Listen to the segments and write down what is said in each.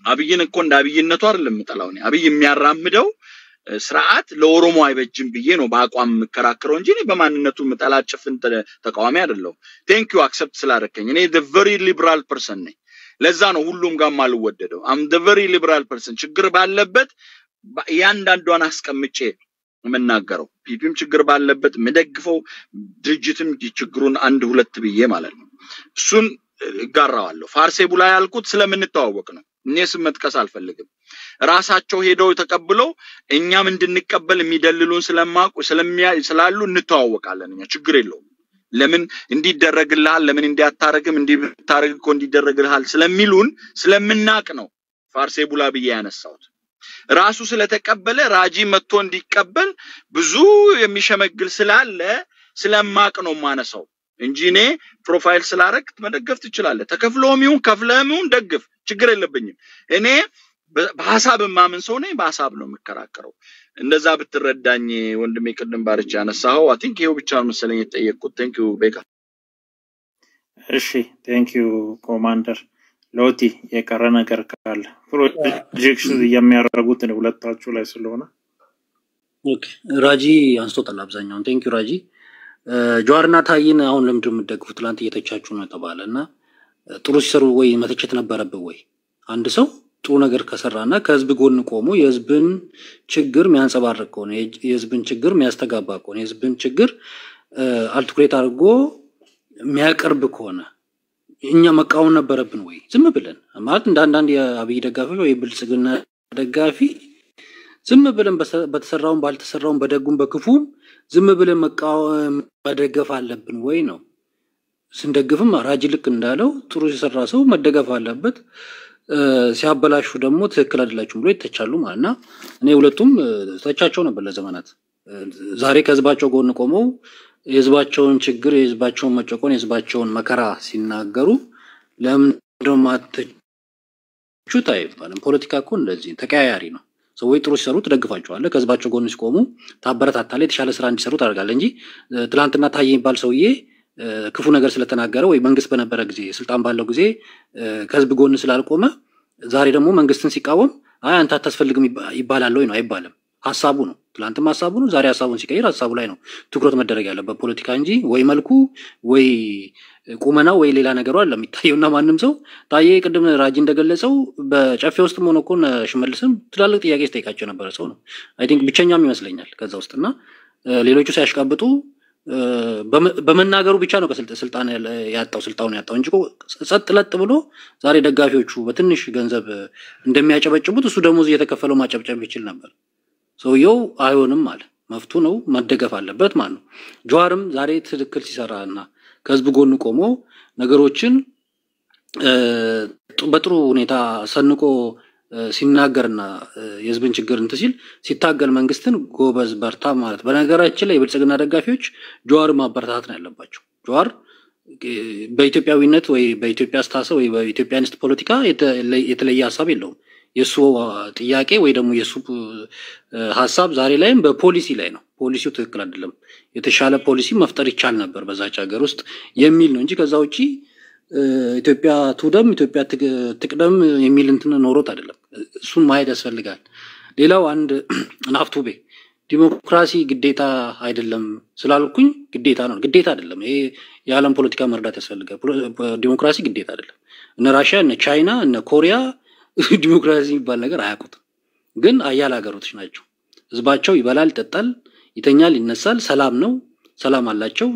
አብይን እኮ እንደ አብይነቱ አይደለም መጣላው ነው አብይ የሚያራምደው ስርዓት ለኦሮሞ አይበጅም ብዬ ነው በአቋም መከራከረው እንጂ እኔ በማንነቱ መጣላጭፍን ተቃዋሚ አይደለም thank you accept ስላደረከኝ እኔ the very liberal person ነኝ ለዛ ነው ሁሉም ጋር ማልወደደው I'm the very liberal person ችግር ባለበት ያንዳንዷን አስቀምጬ መናገረው ፒፒም ችግር ባለበት መደግፈው ድርጅትም ችግሩን አንድ ሁለት ብዬ ማለት ነው እሱን ጋራዋለሁ ፋርሴ ቡላ ያልኩት ስለምንተዋወቅ ነው እኔስ መጥቀስ አልፈልግም ራሳቸው ሄደው ተቀብለው እኛም እንድንቀበል የሚደልሉን ስላሉ እንተዋወቃለን እኛ ችግር የለውም ለምን እንዲደረግልሃል ለምን እንዲያታረግም እንዲታረግ እኮ እንዲደረግልሃል ስለሚሉን ስለምናቅ ነው ፋርሴ ቡላ ብዬ ያነሳውት ራሱ ስለተቀበለ ራጂ መጥቶ እንዲቀበል ብዙ የሚሸመግል ስላለ ስለማቅ ነው ማነሳው እንጂ እኔ ፕሮፋይል ስላረክ መደገፍ ትችላለህ ተከፍሎም ይሁን ከፍለም ይሁን ደግፍ ችግር የለብኝም እኔ በሐሳብ ማመን ሰው ነኝ በሐሳብ ነው መከራከረው እንደዛ ብትረዳኝ ወንድሜ ቅድም ባርቻ ያነሳው I think ይሄው ብቻ ነው መሰለኝ የተጠየቅኩት thank you ቤካ እሺ thank you ኮማንደር ሎቲ የቀረ ነገር ካለ ፕሮጀክሽን የሚያደርጉት ነው ሁለታችሁ ላይ ስለሆነ ኦኬ ራጂ አንስቶታል አብዛኛውን thank you ራጂ ጆአርና ታይን አሁን ለምንድነው የምትደግፉት ትላንት እየተቻችሁ ነው ተባለና ጥሩ ሲሰሩ ወይ መተቸት ነበረበት ወይ አንድ ሰው ጥሩ ነገር ከሰራና ከህዝብ ጎን ቆሞ የህዝብን ችግር የሚያንጸባርቅ ከሆነ የህዝብን ችግር የሚያስተጋባ ከሆነ የህዝብን ችግር አልትኩሬት አድርጎ የሚያቀርብ ከሆነ እኛ መቃወም ነበረብን ወይ ዝም ብለን ማለት እንዳንዳንድ የአብይ ደጋፊ ወይ ብልጽግና ደጋፊ ዝም ብለን በተሰራውን ባልተሰራውን በደጉም በክፉም ዝም ብለን መቃወም መደገፍ አለብን ወይ ነው ስንደግፍም ራጂ ልክ እንዳለው ጥሩ ሲሰራ ሰው መደገፍ አለበት ሲያበላሹ ደግሞ ትክክል አይደላችሁም ብሎ ይተቻሉ ማለትና እኔ ሁለቱም ተቻቸው ነበር ለዘመናት ዛሬ ከህዝባቸው ጎን ቆመው የህዝባቸውን ችግር የህዝባቸውን መጨቆን የህዝባቸውን መከራ ሲናገሩ ለምን ደማተቹ ታይባለም ፖለቲካ እኮ እንደዚህ ተቀያያሪ ነው ሰዎች ጥሩ ሲሰሩ ተደግፋቸዋለህ ከህዝባቸው ጎን ሲቆሙ ታበረታታለህ የተሻለ ስራ እንዲሰሩ ታደርጋለህ እንጂ ትላንትና ታየ ይባል ሰውዬ ክፉ ነገር ስለተናገረ ወይ መንግስት በነበረ ጊዜ ስልጣን ባለው ጊዜ ከህዝብ ጎን ስላልቆመ ዛሬ ደግሞ መንግስትን ሲቃወም አይ አንተ አታስፈልግም ይባላል ወይ ነው አይባልም ሐሳቡ ነው ትላንትም ሐሳቡ ነው ዛሬ ሐሳቡን ሲቀይር ሐሳቡ ላይ ነው ትኩረት መደረግ ያለበት ፖለቲካ እንጂ ወይ መልኩ ወይ ቁመናው ወይ ሌላ ነገር አይደለም የሚታየውና ማንንም ሰው ታየ ቅድም ራጂ እንደገለጸው በጨፌ ውስጥ ሆኖ ሽመልስም ትላልቅ ጥያቄ ሲጠይቃቸው ነበር ሰው ነው አይ ቲንክ ብቸኛም ይመስለኛል ከዛ ውስጥና ሌሎቹ ሲያሽቃብጡ በመናገሩ ብቻ ነው ከስልጣን ስልጣኑን ያጣው እንጂ ጸጥ ለጥ ብሎ ዛሬ ደጋፊዎቹ በትንሽ ገንዘብ እንደሚያጨበጭቡት እሱ ደሞዝ እየተከፈለው ማጨብጨብ ይችል ነበር ሰውየው አይሆንም ማለት መፍቱ ነው መደገፍ አለበት ማለት ነው ጆአርም ዛሬ ትክክል ሲሰራና ከህዝብ ጎን ቆሞ ነገሮችን በጥሩ ሁኔታ ሰንቆ ሲናገርና የህዝብን ችግር እንትን ሲታገል መንግስትን ጎበዝ በርታ ማለት በነገራችን ላይ የብልጽግና ደጋፊዎች ጆአር ማበረታታት ነው ያለባቸው ጆአር በኢትዮጵያዊነት ወይ በኢትዮጵያ አስተሳሰብ ወይ በኢትዮጵያኒስት ፖለቲካ የተለየ ሐሳብ የለውም የሱ ጥያቄ ወይ ደግሞ የሱ ሐሳብ ዛሬ ላይም በፖሊሲ ላይ ነው ፖሊሲው ትክክል አይደለም የተሻለ ፖሊሲ መፍጠር ይቻል ነበር በዛች ሀገር ውስጥ የሚል ነው እንጂ ከዛ ውጪ ኢትዮጵያ ቱደም ኢትዮጵያ ትቅደም የሚል እንትን ኖሮት አይደለም እሱን ማየት ያስፈልጋል ሌላው አንድ ናፍቱቤ ዲሞክራሲ ግዴታ አይደለም ስላልኩኝ ግዴታ ነው ግዴታ አይደለም ይሄ የዓለም ፖለቲካ መርዳት ያስፈልጋል ዲሞክራሲ ግዴታ አይደለም እነ ራሺያ እነ ቻይና እነ ኮሪያ ዲሞክራሲ ይባል ነገር አያውቁትም ግን አያል ሀገሮች ናቸው ህዝባቸው ይበላል ይጠጣል ይተኛል ይነሳል ሰላም ነው ሰላም አላቸው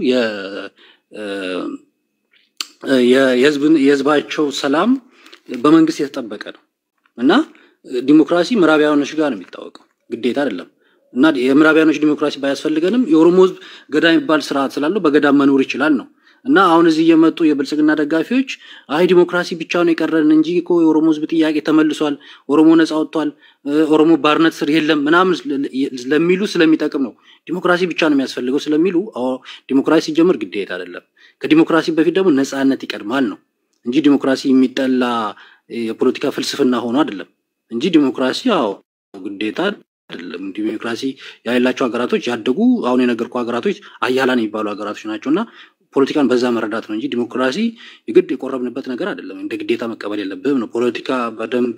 የህዝባቸው ሰላም በመንግስት የተጠበቀ ነው እና ዲሞክራሲ ምዕራባውያኖች ጋር ነው የሚታወቀው ግዴታ አይደለም እና የምዕራባውያኖች ዲሞክራሲ ባያስፈልገንም የኦሮሞ ህዝብ ገዳ የሚባል ስርዓት ስላለው በገዳ መኖር ይችላል ነው እና አሁን እዚህ የመጡ የብልጽግና ደጋፊዎች አይ ዲሞክራሲ ብቻ ነው የቀረን እንጂ እኮ የኦሮሞ ህዝብ ጥያቄ ተመልሷል ኦሮሞ ነፃ ወጥቷል ኦሮሞ ባርነት ስር የለም ምናምን ስለሚሉ ስለሚጠቅም ነው ዲሞክራሲ ብቻ ነው የሚያስፈልገው ስለሚሉ ዲሞክራሲ ጀምር ግዴታ አይደለም ከዲሞክራሲ በፊት ደግሞ ነፃነት ይቀድማል ነው እንጂ ዲሞክራሲ የሚጠላ የፖለቲካ ፍልስፍና ሆኖ አይደለም እንጂ ዲሞክራሲ ግዴታ አይደለም ዲሞክራሲ ያላቸው ሀገራቶች ያደጉ አሁን የነገርኩ ሀገራቶች አያላን የሚባሉ ሀገራቶች ናቸውና ፖለቲካን በዛ መረዳት ነው እንጂ ዲሞክራሲ የግድ የቆረብንበት ነገር አይደለም እንደ ግዴታ መቀበል የለብንም ነው ፖለቲካ በደንብ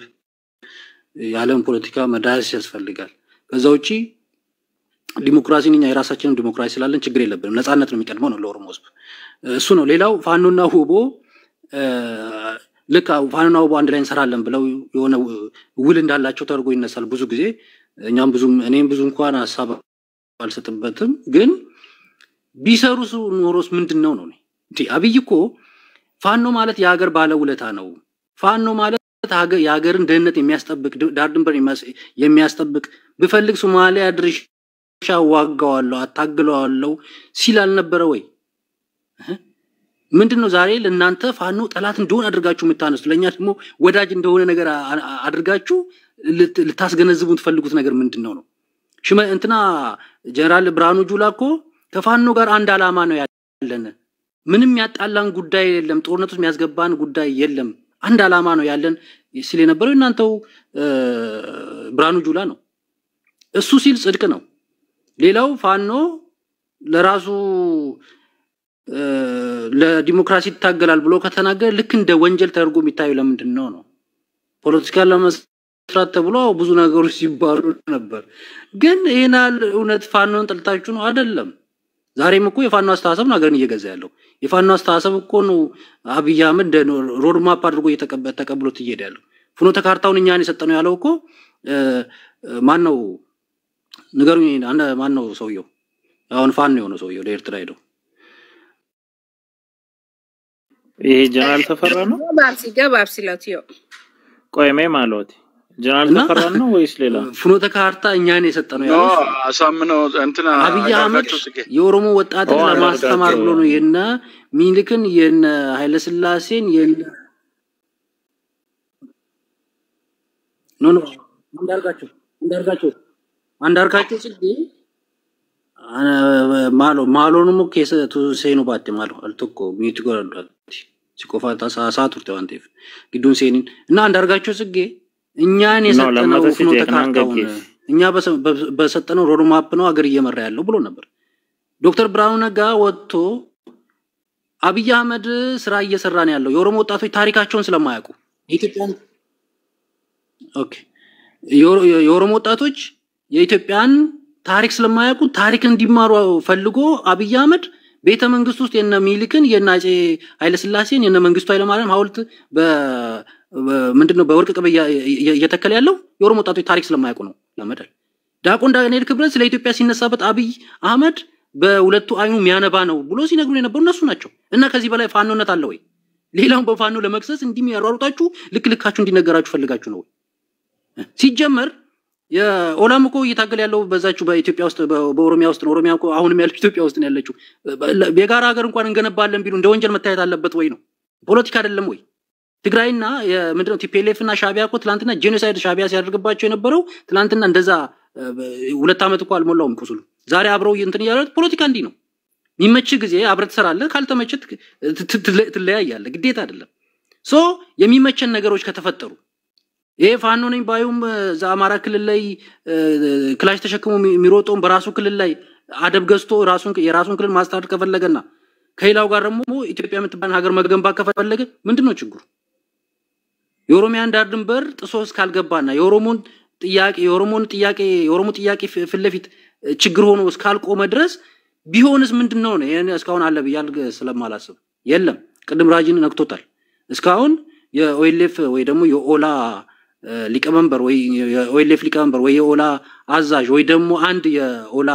የዓለም ፖለቲካ መዳሰስ ያስፈልጋል። ከዛ ውጪ ዲሞክራሲን እኛ የራሳችንን ዲሞክራሲ ስላለን ችግር የለብንም። ነፃነት ነው የሚቀድመው ነው ለኦሮሞ ህዝብ። እሱ ነው። ሌላው ፋኖና ሁቦ ልክ ፋኖና ሁቦ አንድ ላይ እንሰራለን ብለው የሆነ ውል እንዳላቸው ተርጎ ይነሳል ብዙ ጊዜ። እኔም ብዙ እንኳን ሐሳብ አልሰጥበትም። ግን ቢሰሩስ ኖሮስ ምንድነው ነው እንዴ? አብይ እኮ ፋኖ ማለት የሀገር ባለውለታ ነው። ፋኖ ማለት የሀገርን ደህንነት የሚያስጠብቅ ዳር ድንበር የሚያስጠብቅ ብፈልግ ሶማሊያ ድርሻ ዋጋዋለሁ አታግለዋለሁ ሲል አልነበረ ወይ? ምንድነው ዛሬ ለእናንተ ፋኖ ጠላት እንደሆነ አድርጋችሁ የምታነሱት? ለኛ ደግሞ ወዳጅ እንደሆነ ነገር አድርጋችሁ ልታስገነዝቡ የምትፈልጉት ነገር ምንድነው ነው? እንትና ጀነራል ብርሃኑ ጁላ እኮ ከፋኖ ጋር አንድ አላማ ነው ያለን። ምንም ያጣላን ጉዳይ የለም፣ ጦርነቱ የሚያስገባን ጉዳይ የለም፣ አንድ አላማ ነው ያለን ሲል የነበረው እናንተው ብርሃኑ ጁላ ነው። እሱ ሲል ጽድቅ ነው። ሌላው ፋኖ ለራሱ ለዲሞክራሲ ይታገላል ብሎ ከተናገረ ልክ እንደ ወንጀል ተርጎ የሚታየው ለምንድነው ነው? ፖለቲካ ለመስራት ተብሎ ብዙ ነገሮች ሲባሉ ነበር። ግን ይሄናል እውነት ፋኖን ጠልታችሁ ነው አይደለም። ዛሬም እኮ የፋኖ አስተሳሰብ ነው ሀገርን እየገዛ ያለው። የፋኖ አስተሳሰብ እኮ ነው አብይ አህመድ ሮድ ማፕ አድርጎ ተቀብሎት እየሄደ ያለው። ፍኖተ ካርታውን እኛን የሰጠነው ያለው እኮ ማን ነው ንገሩኝ። ማን ነው ሰውየው? አሁን ፋኖ የሆነው ሰውየው ለኤርትራ ሄደው ይሄ ጀነራል ተፈራ ነው። ባብሲላቲዮ ቆይሜ ማለት ጀነራል ተፈራ ነው ወይስ ሌላ? ፍኖተ ካርታ እኛን የሰጠነው ያለው አሳምነው እንትና አብይ አህመድ የኦሮሞ ወጣትን ለማስተማር ብሎ ነው የነ ሚኒልክን የነ ኃይለ ሥላሴን ኖ አንዳርጋቸው ጽጌ ማሎኑም ከሰ ቱሴኑ ባቴ ማሎ አልተኮ ሚት ጎራዳት ሲቆፋታ ሳቱርተ አንቴፍ ግዱን ሴኒን እና አንዳርጋቸው ጽጌ እኛን የሰጠነው ፍኖተ ካርታውን እኛ በሰጠነው ሮድ ማፕ ነው ሀገር እየመራ ያለው ብሎ ነበር። ዶክተር ብርሃኑ ነጋ ወጥቶ አብይ አህመድ ስራ እየሰራ ነው ያለው የኦሮሞ ወጣቶች ታሪካቸውን ስለማያውቁ ኢትዮጵያን የኦሮሞ ወጣቶች የኢትዮጵያን ታሪክ ስለማያውቁ ታሪክ እንዲማሩ ፈልጎ አብይ አህመድ ቤተ መንግስት ውስጥ የነ ሚኒልክን የነ አፄ ኃይለ ሥላሴን የነ መንግስቱ ኃይለ ማርያም ሐውልት ምንድነው በወርቅ ቅብ እየተከለ ያለው የኦሮሞ ወጣቶች ታሪክ ስለማያውቁ ነው። ለመደል ዳቆን ዳንኤል ክብረት ስለ ኢትዮጵያ ሲነሳበት አብይ አህመድ በሁለቱ አይኑ የሚያነባ ነው ብሎ ሲነግሩ የነበሩ እነሱ ናቸው። እና ከዚህ በላይ ፋኖነት አለ ወይ? ሌላውን በፋኖ ለመክሰስ እንዲሚያሯሩጣችሁ ልክልካችሁ እንዲነገራችሁ ፈልጋችሁ ነው? ሲጀመር የኦላም እኮ እየታገለ ያለው በዛችሁ በኢትዮጵያ ውስጥ በኦሮሚያ ውስጥ ነው። ኦሮሚያ እኮ አሁንም ያለው ኢትዮጵያ ውስጥ ነው ያለችው። የጋራ ሀገር እንኳን እንገነባለን ቢሉ እንደ ወንጀል መታየት አለበት ወይ ነው? ፖለቲካ አይደለም ወይ? ትግራይና ምንድነው ቲፒኤልኤፍ እና ሻቢያ እኮ ትላንትና ጄኖሳይድ ሻቢያ ሲያደርግባቸው የነበረው ትላንትና እንደዛ 2 አመት እኮ አልሞላውም ቁስሉ። ዛሬ አብረው እንትን ያለው ፖለቲካ እንዲ ነው። የሚመች ጊዜ አብረህ ትሰራለህ፣ ካልተመቸት ትለያያለህ። ግዴታ አይደለም። የሚመቸን ነገሮች ከተፈጠሩ ይሄ ፋኖ ነኝ ባዩም አማራ ክልል ላይ ክላሽ ተሸክሞ የሚሮጠው በራሱ ክልል ላይ አደብ ገዝቶ የራሱን ክልል ማስተዳደር ከፈለገና ከሌላው ጋር ደግሞ ኢትዮጵያ የምትባል ሀገር መገንባት ከፈለገ ምንድነው ችግሩ? የኦሮሚያን ዳር ድንበር ጥሶስ ካልገባና የኦሮሞ ጥያቄ ፍለፊት ችግር ሆኖ እስካልቆመ ድረስ ቢሆንስ ምንድነው ነው? ይሄን እስካሁን አለ ብያል ስለማላስብ የለም። ቅድም ራጂን ነክቶታል። እስካሁን የኦኤልኤፍ ወይ ደግሞ የኦላ ሊቀመንበር ወይ የኦኤልኤፍ ሊቀመንበር ወይ የኦላ አዛዥ ወይ ደግሞ አንድ የኦላ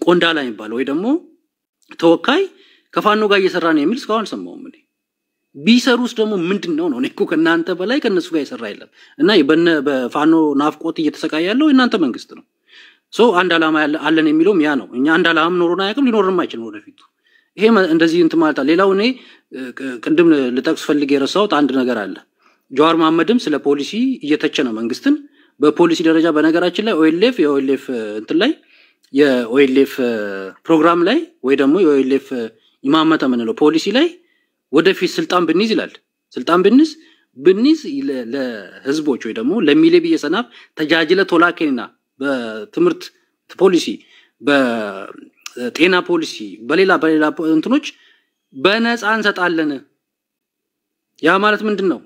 ቆንዳላ የሚባል ወይ ደግሞ ተወካይ ከፋኖ ጋር እየሰራ ነው የሚል እስካሁን ሰማውም እንዴ? ቢሰሩስ ደግሞ ምንድነው ነው? እኮ ከናንተ በላይ ከነሱ ጋር ይሰራ አይደለም። እና በፋኖ ናፍቆት እየተሰቃየ ያለው እናንተ መንግስት ነው። አንድ አላማ አለን የሚለውም ያ ነው። እኛ አንድ አላማ ኖሮና ያቅም ሊኖርም አይችልም ወደፊቱ። ይሄ እንደዚህ እንት ማለት ሌላው እኔ ቅድም ልጠቅስ ፈልጌ የረሳሁት አንድ ነገር አለ። ጀዋር መሐመድም ስለ ፖሊሲ እየተቸ ነው መንግስትን። በፖሊሲ ደረጃ በነገራችን ላይ የኦኤልኤፍ እንትን ላይ የኦኤልኤፍ ፕሮግራም ላይ ወይ ደግሞ የኦኤልኤፍ ኢማመተ ምንለው ፖሊሲ ላይ ወደፊት ስልጣን ብንይዝ ይላል። ስልጣን ብንይዝ ለህዝቦች ወይ ደግሞ ለሚሌ በየሰናፍ ተጃጅለ ቶላከና በትምህርት ፖሊሲ በጤና ፖሊሲ በሌላ እንትኖች በነፃ እንሰጣለን። ያ ማለት ምንድነው?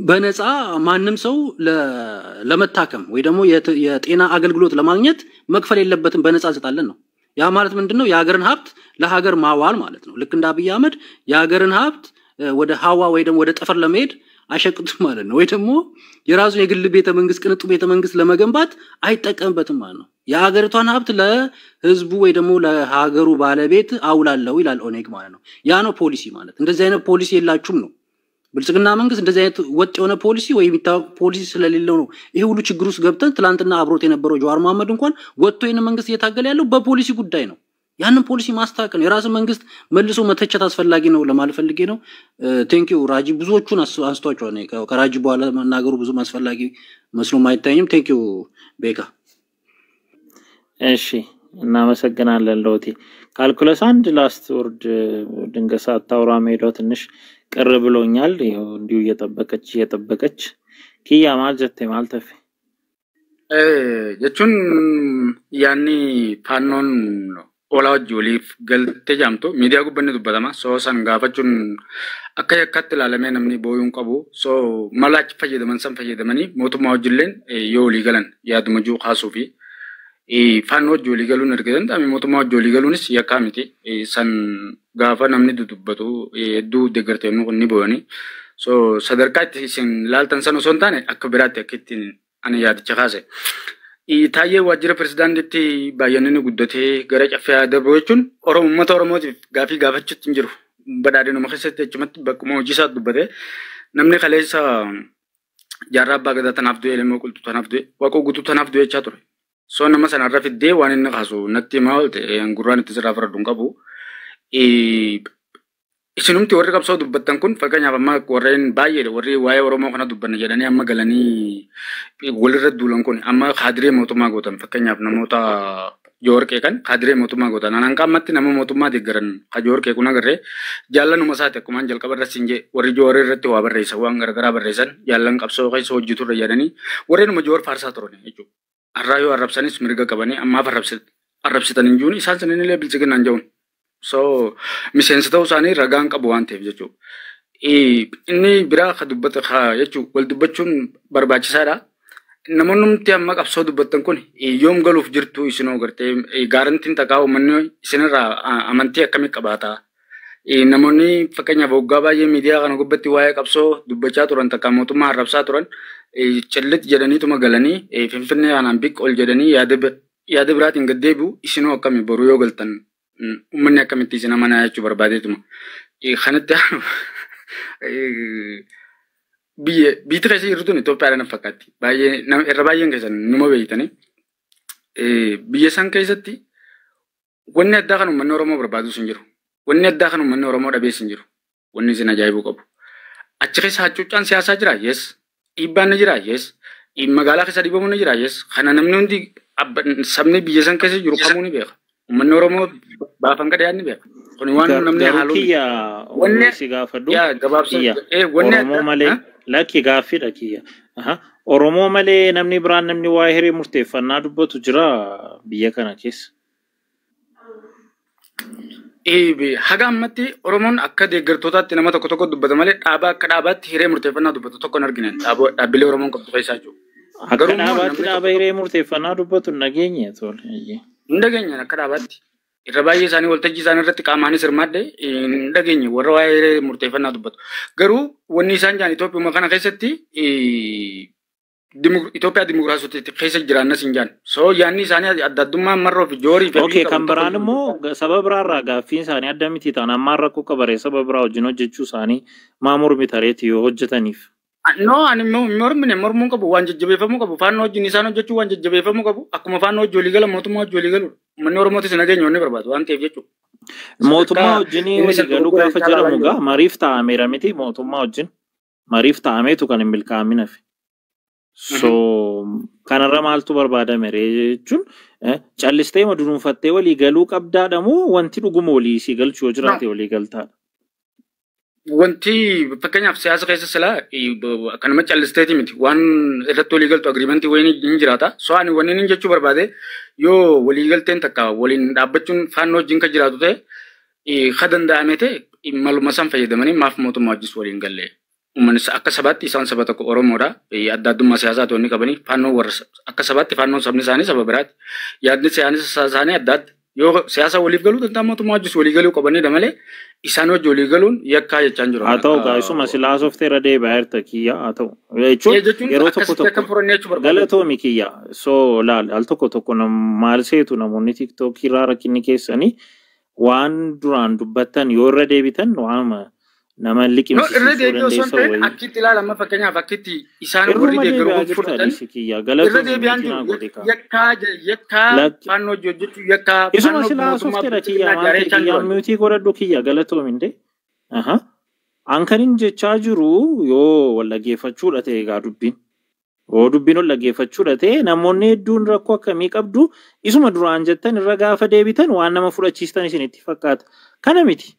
በነፃ ማንም ሰው ለመታከም ወይ ደግሞ የጤና አገልግሎት ለማግኘት መክፈል የለበትም በነፃ እንሰጣለን ነው። ያ ማለት ምንድነው? የሀገርን ሀብት ለሀገር ማዋል ማለት ነው። ልክ እንደ አብይ አህመድ የሀገርን ሀብት ወደ ሀዋ ወይ ደግሞ ወደ ጠፈር ለመሄድ አይሸቅጡም ማለት ነው። ወይ ደግሞ የራሱን የግል ቤተመንግስት ቅንጡ ቤተመንግስት ለመገንባት አይጠቀምበትም ማለት ነው። የሀገሪቷን ሀብት ለህዝቡ ወይ ደግሞ ለሀገሩ ባለቤት አውላለሁ ይላል ኦኔግ ማለት ነው። ያ ነው ፖሊሲ ማለት። እንደዚህ አይነት ፖሊሲ የላችሁም ነው። ብልጽግና መንግስት እንደዚህ አይነት ወጥ የሆነ ፖሊሲ ወይ የሚታወቅ ፖሊሲ ስለሌለው ነው ይሄ ሁሉ ችግር ውስጥ ገብተን ትላንትና አብሮት የነበረው ጀዋር መሐመድ እንኳን ወጥቶ የነ መንግስት እየታገለ ያለው በፖሊሲ ጉዳይ ነው። ያንን ፖሊሲ ማስተካከል ነው። የራስን መንግስት መልሶ መተቸት አስፈላጊ ነው ለማለት ፈልጌ ነው። ቴንኪው ራጂ ብዙዎቹን አንስቷቸው ነው። ከራጂ በኋላ መናገሩ ብዙም አስፈላጊ መስሎ ማይታየኝም። ቴንኪው ቤካ። እሺ እናመሰግናለን ሎቲ። ካልኩለስ አንድ ላስት ወርድ ድንገሳ ታውራ ሜዶ ትንሽ ቅር ብሎኛል። ይሄው እንዲሁ እየጠበቀች ኪያ ማልጀቴ ማልተፍ jechuun yaanni faannoon olaa wajji waliif galtee jaamtu miidiyaa gubbanni dubbatama soo san gaafachuun akka yakkaatti ilaalamee namni booyuun qabu soo malaachi fayyadaman san fayyadamanii mootummaa wajjilleen yoo walii galan yaaduma jiru kaasuu fi faannoo wajji walii galuun argatan taami mootummaa wajji walii galuunis yakkaa miti san gaafa namni dudubbatu hedduu deeggartee ni booyanii soo sadarkaa itti isin laaltan san osoo hin taane akka biraatti akka ittiin ani yaadicha kaase. Taayee waajjira pirezidaantiitti baay'inni guddatee gara caffee darbu jechuun uummata Oromootiif gaafii gaafachuutti hin jiru. Badhaadhinuma keessatti achumatti bakkuma hojii isaa dubbatee namni kaleessa jaarraa abbaa gadaa tanaaf du'e ilmoo qulxuu tanaaf du'e waaqoo guutuu tanaaf du'e jechaa ture. Soo nama sanarra fiddee waan inni kaasu natti himaa oolte gurraan itti sirraa faraduu hin qabu. Isinumti warri qabsoo dubbattan kun fakkeenyaaf amma warreen baay'eedha warri waa'ee Oromoo kana dubbanna jedhanii amma galanii walirra duulan kun amma kaadiree mootummaa gootan fakkeenyaaf namoota joorqee kan kaadiree mootummaa gootan anaan qaamatti nama mootummaa deeggaran ka joorqee kun agarree jaallanuma isaati akkumaan jalqabarra sinjee warri joorri irratti waa barreessan waan garagaraa barreessan jaallan qabsoo keessa hojjeturra jedhanii warreenuma joor faarsaa turan jechuudha. Har'aa yoo arrabsanis mirga qabanii ammaaf arrabsitan hin jiruun isaan sanillee bilchiginaan jedhuun. So miseensa ta'uu isaanii ragaan qabu waan ta'eef jechuudha. Inni biraa ka dubbata jechuudha wal dubbachuun barbaachisaadha. Namoonni nuti amma qabsoo dubbattan kun yoom galuuf jirtu isinoo gartee gaarantiin takkaa uummanni isinirraa amantii akkamii qabaata. Namoonni fakkeenyaaf waggaa baay'ee miidiyaa kana gubbatti waa'ee qabsoo dubbachaa turan takkaa mootummaa arrabsaa turan callit jedhaniituma galanii finfinnee kanaan biq ol jedhanii yaada biraatiin gad deebi'u isinoo akkamii boruu yoo galtan. Uummanni akkamitti isin amanaa jechuu barbaadeetuma. Kanatti biyyi keessa jirtuun Itoophiyaadha na fakkaatti. Irra baay'een keessan numa beeytanii. Biyya san keessatti wanni addaa kan uummanni Oromoo barbaadus hin jiru. Wanni addaa kan uummanni Oromoo dhabees hin jiru. Wanni isin ajaa'ibuu qabu. Achi keessa hacuuccaan siyaasaa jira? Yes. Dhiibbaan ni jira? Yes. Magaalaa keessa dhiibamuun ni jira? Yes. Kana namni hundi sabni biyya san keessa jiru kamuu ni beeka. Uummanni Oromoo baafan gadi yaadni beeka. Kuni waan namni haaluu. Wanni si gaafadhu. Oromoo malee lakki gaaffiidha kiyya. Oromoo malee namni biraan namni waa'ee hiree murteeffannaa dubbatu jira biyya kana keessa. Haga ammatti Oromoon akka deeggartootaatti nama tokko dubbata malee dhaabaa akka dhaabaatti hiree murteeffannaa dubbatu tokko hin argine. Dhaabbilee Oromoon qabdu keessaa jiru. Akka dhaabaatti dhaaba hiree murteeffannaa dubbatu nageenye tole. Ndageenye akka dhaabaatti. Irra baay'ee isaanii waltajjii isaanii irratti qaamaanis hirmaadde ndageenye warra waa'ee hiree murteeffannaa dubbatu. Garuu wanni isaan jaan Itoophiyaa kana keessatti Itoophiyaa dimokiraasii keessa jiraannas hin jaan. So yaanni isaanii adda addummaa marroo fi joorii fi Okay, kan biraan immoo sababa biraarraa gaaffiin isaanii adda miti ta'an ammaan rakkoo qabaree sababa biraa wajjin hojjechuu isaanii maa mormi tareeti yoo hojjetaniif. No, ani mormuun qabu waan jajjabeeffamuu qabu. Faannoo wajjin isaan hojjechuu waan jajjabeeffamuu qabu. Akkuma faannoo wajjin walii gala mootummaa wajjin walii galu. Manni Oromootis nageenya wanni barbaadu waan ta'eef jechuudha. Mootummaa wajjin walii galuu gaafa jedhamu gaa mariif taa'ameera miti mootummaa wajjin mariif taa'ameetu kan hin milkaa'amina fi. So kanarra maaltu barbaadame jechuun callistee maduunfattee walii galuu qabdaadha moo wanti dhuguma walii si galchuu yoo jiraate walii galtaadha. Wanti fakkeenyaaf siyaasa keessa silaa kanuma callisteeti miti waan irratti walii galtu agriimentii wayii hin jiraata. So ani wanni hin jechuu barbaade yoo walii galteen takka waliin dhaabbachuun faannoo wajjin kan jiraatu ta'e ka danda'ame ta'e maluma san fayyadamanii maaf mootummaa wajjis waliin galle. umanis akka sabatti isaan saba tokko Oromoodha adda addummaa siyaasaa toonni qabanii faannoo warra akka sabatti faannoo sabni isaanii saba biraati yaadni isaanii adda adda yoo siyaasa waliif galuu danda'a mootummaa wajjis walii galuu qabanii malee isaan wajji walii galuun yakkaa jechaan jiru. Haa ta'u gaa'isuma silaas of teera deebi'aa jirta kiyya haa ta'u. Jechuun yeroo tokko galatoomi kiyya soo laal al tokko maal seetu namoonni tiktookii irraa rakkinni keessanii waan duraan dubbattan yoo irra deebitan waanuma nama liqimsiisuu dandeessa wayii. Akkitti ilaalama fakkeenyaaf akkitti isaan warri deeggaruu fudhatan irra deebi'aan jiru yakkaa faannoo hojjechuu yakkaa isuma silaas of teera kiyya waan kiyya muutii godhadhu kiyya galatoominde. Ankanin jechaa jiru yoo wallaggeeffachuudha ta'e egaa dubbiin. Yoo dubbiin wallaggeeffachuudha ta'e namoonni hedduun rakkoo akkamii qabdu isuma duraan jettan irra gaafa deebitan waan nama fudhachiistan isinitti fakkaata. Kana miti.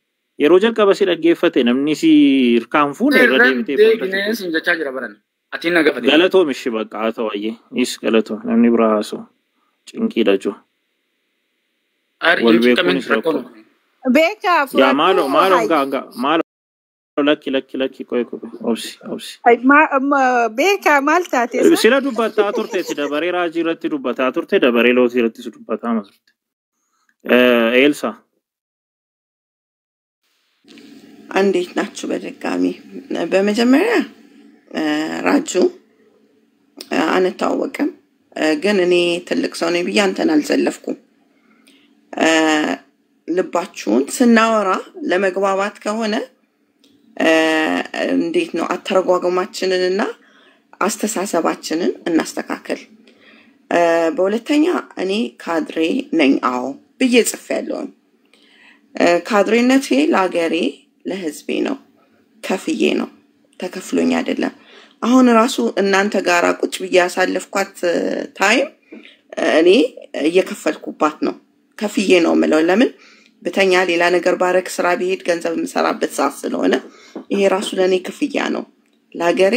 Yeroo jalqaba si dhaggeeffate namni si hirkaan fuune irra deebitee galatoomishi bakka haa ta'u ayyee is galatoom namni biraa haasoo cinqiidha jiru. Wal beekuunis rakkoo. Yaa maaloo lakki koye obsi. Beekaa maal taate? Sila dubbataa turte si dabaree raajii irratti dubbataa turte dabaree lootii irratti si dubbataa turte. Elsa. እንዴት ናችሁ? በድጋሚ በመጀመሪያ ራጁ አንተዋወቅም ግን እኔ ትልቅ ሰው ነኝ ብዬ አንተን አልዘለፍኩም። ልባችሁን ስናወራ ለመግባባት ከሆነ እንዴት ነው አተረጓጓማችንንና አስተሳሰባችንን እናስተካክል። በሁለተኛ እኔ ካድሬ ነኝ አዎ ብዬ ጽፌያለሁ። ካድሬነቴ ለሀገሬ ለህዝቤ ነው ከፍዬ ነው ተከፍሎኝ አይደለም። አሁን ራሱ እናንተ ጋራ ቁጭ ብዬ ያሳለፍኳት ታይም እኔ እየከፈልኩባት ነው ከፍዬ ነው ማለት ለምን በተኛ ሌላ ነገር ባረክ ስራ ቢሄድ ገንዘብ ምሰራበት ሰዓት ስለሆነ ይሄ ራሱ ለኔ ክፍያ ነው ለሀገሬ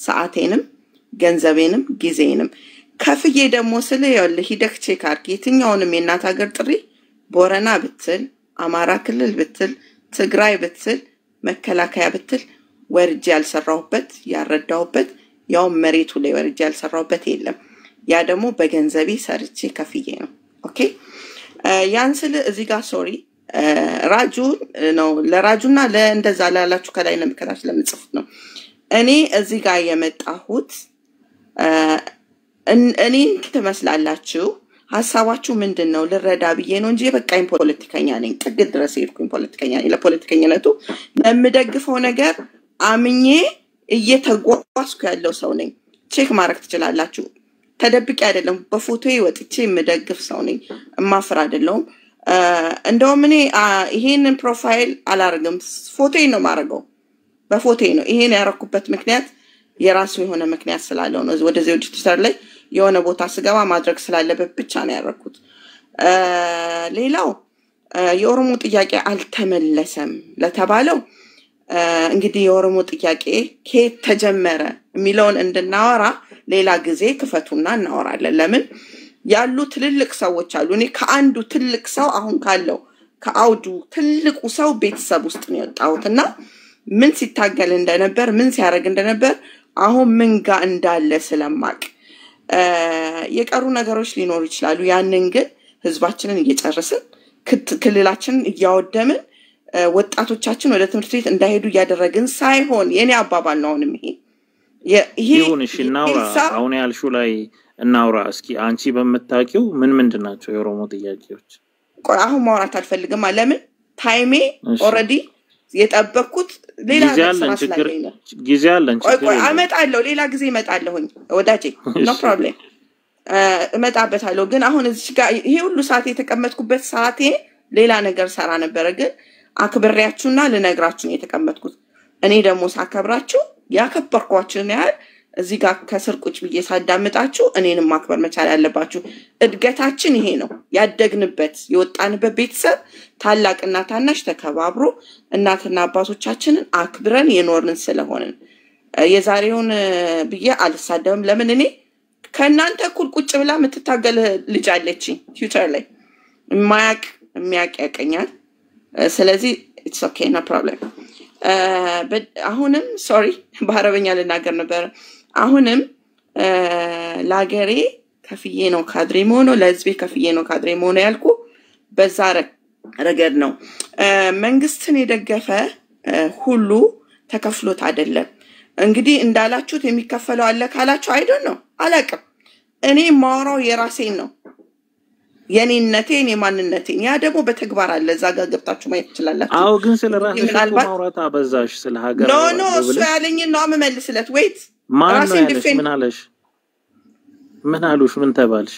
ሰዓቴንም ገንዘቤንም ጊዜንም ከፍዬ ደግሞ ስለ ይኸውልህ ሂደክ ቼክ አድርግ የትኛውንም የእናት ሀገር ጥሪ ቦረና ብትል አማራ ክልል ብትል ትግራይ ብትል መከላከያ ብትል ወርጄ ያልሰራሁበት ያረዳሁበት ያው መሬቱ ላይ ወርጄ ያልሰራሁበት የለም። ያ ደግሞ በገንዘቤ ሰርቼ ከፍዬ ነው። ኦኬ ያንስል እዚህ ጋር ሶሪ ራጁ ነው ለራጁና ለእንደዛ ላላችሁ ከላይ ነው ምከታች ለምጽፉት ነው። እኔ እዚህ ጋር የመጣሁት እኔ ትመስላላችሁ ሐሳባችሁ ምንድነው ልረዳ ብዬ ነው እንጂ በቃኝ ፖለቲከኛ ነኝ ጥግ ድረስ ሄድኩኝ ፖለቲከኛ ነኝ ለፖለቲከኛነቱ ለምደግፈው ነገር አምኜ እየተጓዝኩ ያለው ሰው ነኝ። ቼክ ማድረግ ትችላላችሁ። ተደብቄ አይደለም በፎቶዬ ወጥቼ የምደግፍ ሰው ነኝ እማፍር አይደለም። እንደውም እኔ ይሄንን ፕሮፋይል አላርግም ፎቶዬ ነው ማረገው በፎቶዬ ነው። ይሄን ያረኩበት ምክንያት የራሱ የሆነ ምክንያት ስላለው ነው። ወደዚህ ዲጂታል ላይ የሆነ ቦታ ስገባ ማድረግ ስላለበት ብቻ ነው ያረኩት። ሌላው የኦሮሞ ጥያቄ አልተመለሰም ለተባለው እንግዲህ የኦሮሞ ጥያቄ ከየት ተጀመረ የሚለውን እንድናወራ ሌላ ጊዜ ክፈቱና እናወራለን። ለምን ያሉ ትልልቅ ሰዎች አሉ። እኔ ከአንዱ ትልቅ ሰው አሁን ካለው ከአውዱ ትልቁ ሰው ቤተሰብ ውስጥ ነው የወጣሁትና ምን ሲታገል እንደነበር ምን ሲያረግ እንደነበር አሁን ምን ጋር እንዳለ ስለማቅ የቀሩ ነገሮች ሊኖሩ ይችላሉ። ያንን ግን ህዝባችንን እየጨረስን ክልላችንን እያወደምን ወጣቶቻችን ወደ ትምህርት ቤት እንዳይሄዱ ያደረግን ሳይሆን የኔ አባባል ነው። ይሄ ይሁንሽ እናውራ። አሁን ያልሽው ላይ እናውራ እስኪ አንቺ በመታቂው ምንድናቸው የኦሮሞ ጥያቄዎች? አሁን ማውራት አልፈልግም። ለምን ታይሜ ኦሬዲ የጠበቅኩት ሌላ ነገር ጊዜ አለን ቆይ አመጣለሁ ሌላ ጊዜ እመጣለሁኝ ወዳጄ ኖ ፕሮብሌም እመጣበታለሁ። ግን አሁን እዚህ ጋር ይሄ ሁሉ ሰዓት የተቀመጥኩበት ሰዓቴ ሌላ ነገር ሰራ ነበር። ግን አክብሬያችሁና ልነግራችሁ የተቀመጥኩት እኔ ደግሞ ሳከብራችሁ ያከበርኳችሁን ያህል እዚህ ጋር ከስር ቁጭ ብዬ ሳዳምጣችሁ እኔንም ማክበር መቻል ያለባችሁ። እድገታችን ይሄ ነው ያደግንበት የወጣንበት ቤተሰብ ታላቅና ታናሽ ተከባብሮ እናትና አባቶቻችንን አክብረን የኖርን ስለሆነ የዛሬውን ብዬ አልሳደብም። ለምን እኔ ከናንተ እኩል ቁጭ ብላ የምትታገል ልጅ አለችኝ ፊውቸር ላይ የሚያቅ ያቀኛል። ስለዚህ ኢትስ ኦኬ ኖ ፕሮብሌም። አሁንም ሶሪ በአረበኛ ልናገር ነበር አሁንም ላገሬ ከፍዬ ነው ካድሬ ሆኖ ለህዝቤ ከፍዬ ነው ካድሬ ሆኖ ያልኩ በዛ ረገድ ነው መንግስትን የደገፈ ሁሉ ተከፍሎት አይደለም እንግዲህ እንዳላችሁት የሚከፈለው አለ ካላችሁ አይዶን ነው አላቀም እኔ ማውራው የራሴን ነው የኔነቴን የማንነቴን ያ ደግሞ በተግባር አለ እዛ ጋር ገብታችሁ ማየት ትችላላችሁ አው ግን ስለ ራስሽ ማውራት አበዛሽ ስለ ሀገር ኖ እሱ ያለኝ ነው አመመልስለት ወይት ራሴን ዲፌንድ ምን አሉሽ ምን ተባልሽ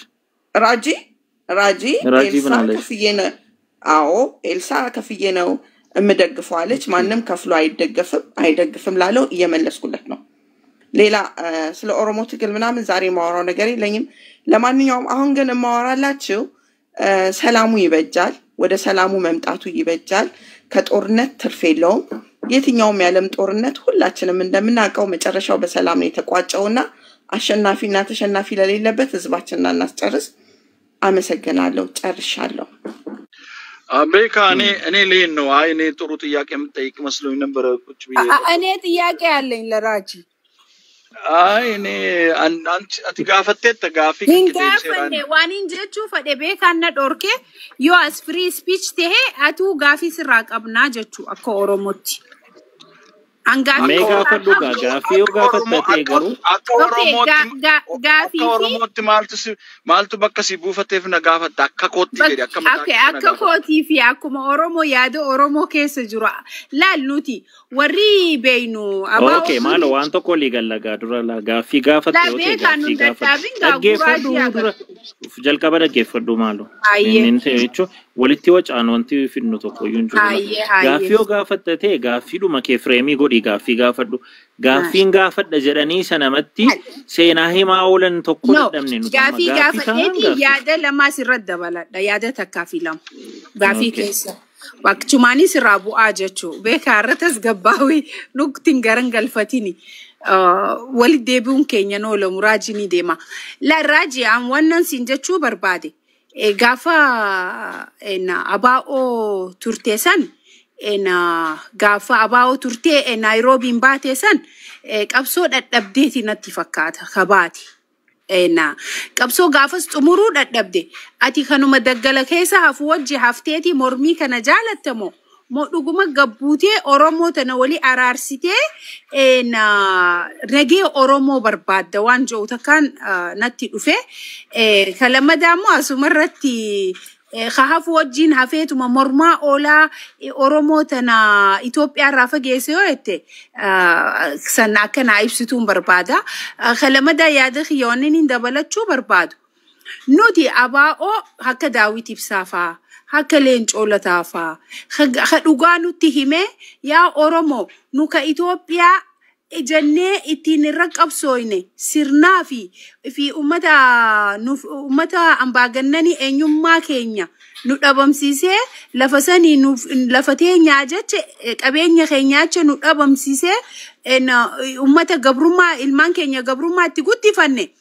ራጂ ኤልሳ ከፍዬ ነው አዎ ኤልሳ ከፍዬ ነው እምደግፈው አለች ማንንም ከፍሎ አይደግፍም ላለው እየመለስኩለት ነው ሌላ ስለ ኦሮሞ ትግል ምናምን ዛሬ ማወራው ነገር የለኝም ለማንኛውም አሁን ግን ማወራላችሁ ሰላሙ ይበጃል ወደ ሰላሙ መምጣቱ ይበጃል ከጦርነት ትርፍ የለውም የትኛውም ያለም ጦርነት ሁላችንም እንደምናውቀው መጨረሻው በሰላም ነው የተቋጨውና አሸናፊና ተሸናፊ ለሌለበት ህዝባችንና እናስጨርስ አመሰግናለሁ ጨርሻለሁ አቤካ እኔ ለይን ነው አይ እኔ ጥሩ ጥያቄ የምጠይቅ መስሎኝ ነበር ቁጭ ብዬ እኔ ጥያቄ ያለኝ ለራጂ አይ እኔ አንቺ አትጋፈቴ ተጋፊ እንጋፈኔ ዋኒን ጀቹ ፈደ ቤካና ዶርኬ ዩ አስ ፍሪ ስፒች ተሄ አቱ ጋፊ ስራ ቀብና ጀቹ አኮ ኦሮሞቲ አንጋፊ ሜጋ ፈዱጋ ጋፊው ጋፈተቴ ገሩ ጋፊ ኦሮሞቲ ማልቱ በከሲ ቡፈቴፍ ነጋፈታ አከኮቲ ጀዲ አከኮቲ ፊ አኩማ ኦሮሞ ያደ ኦሮሞ ኬስ ጅራ ላልኑቲ ወሪ በይኑ አባ ኦኬ ማሎ ዋንቶ ኮሊ ገለጋ ዱራላ ጋፊ ጋፈቴ ኦኬ ጋፊ ጋፈቴ ገፈዱ ዱራ ጀልቀበ ገፈዱ ማሎ እንንተ እቾ ወልቲ ወጫን ወንቲ ፊኑ ተቆዩን ጁራ ጋፊው ጋፈተቴ ጋፊሉ መኬ ፍሬሚ ጎዲ ጋፊ ጋፈዱ ጋፊን ጋፈደ ጀደኒ ሰነመቲ ሴና ሂማውለን ተቆ ደምኔ ነው ጋፊ ጋፈቴቲ ያደ ለማስረዳ በላዳ ያደ ተካፊላም ጋፊ ኬስ ወቅቹማኒ ስራቡ አጀቹ በካረተስ ገባዊ ኑክቲን ገረን ገልፈቲኒ ወልዴቡን ኬኛ ነው ለሙራጂኒ ዴማ ለራጂ አም ወነን ሲንጀቹ በርባዴ ጋፋ እና አባኦ ቱርቴሰን እና ጋፋ አባኦ ቱርቴ ናይሮቢ ባቴሰን ቀብሶ ደደብዴቲ ነቲ ፈካታ ከባቲ እና ቀብሶ ጋፈስ ጥሙሩ ደደብዴ አቲ ከኑመ ደገለ ከሳ አፉ ወጅ ሀፍቴቲ ሞርሚ ከነጃለተሞ ሞዱጉመ ገቡቴ ኦሮሞ ተነወሊ አራርሲቴ እና ረጌ ኦሮሞ በርባደ ዋንጆ ተካን ነቲ ዱፌ ከለመዳሙ አሱመረቲ خاف وجين هفيت ومرما أولا أورومو تنا إثيوبيا رافق يسويته سنة كنا عيبستون بربادا خلما دا يادخ يونين دبلت شو بربادو نودي أبا أو هكا داويتي بسافا هكا لينج أولا تافا خدوغانو تهمه يا أورومو نوكا إثيوبيا جنة اتنرق أبصوينه سرنافي في أمتا أمباغنني أنيوم ما كينيا نطبم سيسه لفساني لفتين ياجت أبين يخينياتش نطبم سيسه إن أمتا قبرما المان كينيا قبرما تقول تفني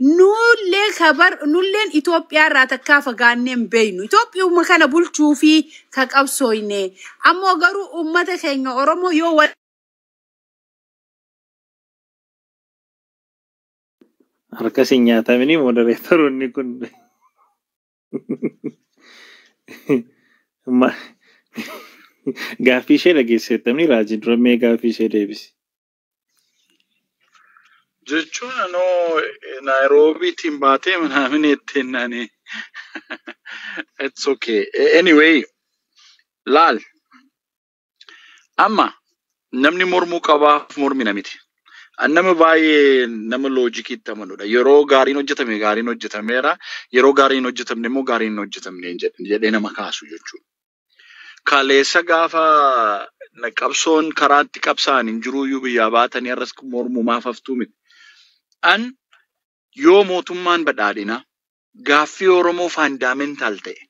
نولين خبر نولين إثيوبيا راتكافا غانم بينو إثيوبيا مكان بولشوفي كاك أبصوينه أما غرو أمتا كينيا أورمو يو harkasi nyaatamini modereetoroonni kun gaaffii ishee dhageessettanii raajii dura mee gaaffii ishee deebisi. jechuun anoo naayiroobiitiin baatee manaamin etteennaani it's okay anyway laal amma namni mormuu qabaaf mormi namiti annama baay'ee nama loojikii tamanudha yeroo gaariin hojjetameera yeroo gaariin hojjetamne immoo gaariin hojjetamne jedhee nama kaasu jechuudha. Kaleessa gaafa qabsoon karaatti qabsaan hin jiruyyuu biyyaa baatanii arras mormuu maaf haftuu miti. An yoo mootummaan badhaadhina gaaffii Oromoo faandamental ta'e